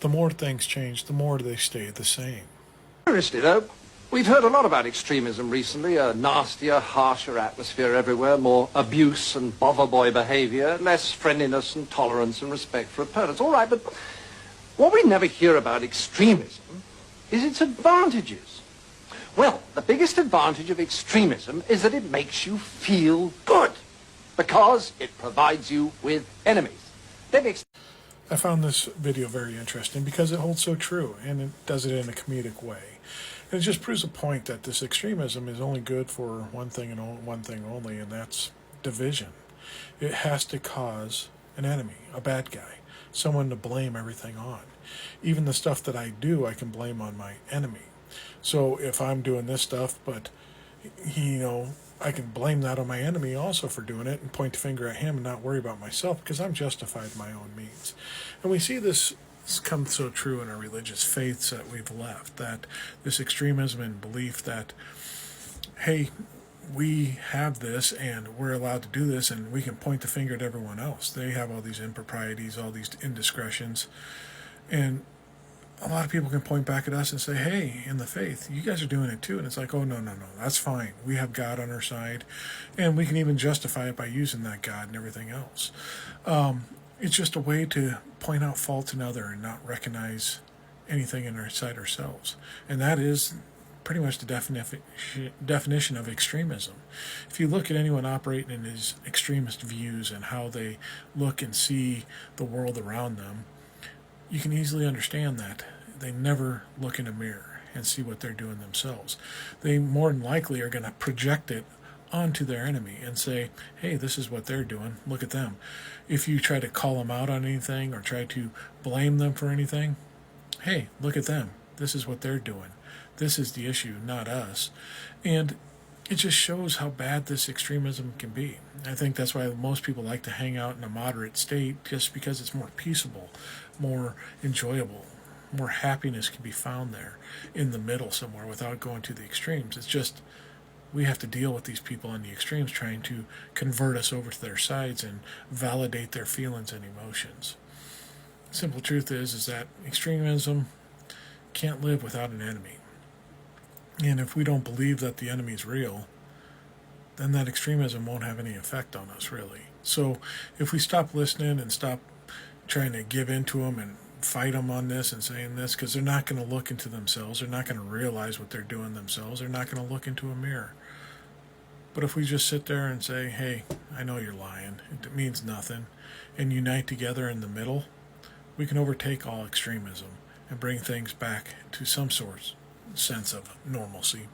the more things change, the more they stay the same. Seriously, though, we've heard a lot about extremism recently. A nastier, harsher atmosphere everywhere, more abuse and bother boy behavior, less friendliness and tolerance and respect for opponents. All right, but what we never hear about extremism is its advantages. Well, the biggest advantage of extremism is that it makes you feel good because it provides you with enemies. I found this video very interesting because it holds so true, and it does it in a comedic way. And it just proves a point that this extremism is only good for one thing and one thing only, and that's division. It has to cause an enemy, a bad guy, someone to blame everything on. Even the stuff that I do, I can blame on my enemy. So if I'm doing this stuff, but I can blame that on my enemy also for doing it and point the finger at him and not worry about myself because I'm justified in my own means. And we see this come so true in our religious faiths that we've left, that this extremism and belief that, hey, we have this and we're allowed to do this and we can point the finger at everyone else. They have all these improprieties, all these indiscretions, and a lot of people can point back at us and say, hey, in the faith, you guys are doing it too. And it's like, oh, no, that's fine. We have God on our side, and we can even justify it by using that God and everything else. It's just a way to point out faults in other and not recognize anything inside ourselves. And that is pretty much the definition of extremism. If you look at anyone operating in his extremist views and how they look and see the world around them, you can easily understand that they never look in a mirror and see what they're doing themselves. They more than likely are going to project it onto their enemy and say, hey, this is what they're doing, look at them. If you try to call them out on anything or try to blame them for anything, hey, look at them, this is what they're doing. This is the issue, not us. And it just shows how bad this extremism can be. I think that's why most people like to hang out in a moderate state, just because it's more peaceable, more enjoyable, more happiness can be found there in the middle somewhere without going to the extremes. It's just we have to deal with these people on the extremes trying to convert us over to their sides and validate their feelings and emotions. Simple truth is that extremism can't live without an enemy. And if we don't believe that the enemy is real, then that extremism won't have any effect on us, really. So if we stop listening and stop trying to give in to them and fight them on this and saying this, because they're not going to look into themselves, they're not going to realize what they're doing themselves, they're not going to look into a mirror. But if we just sit there and say, hey, I know you're lying, it means nothing, and unite together in the middle, we can overtake all extremism and bring things back to some sense of normalcy.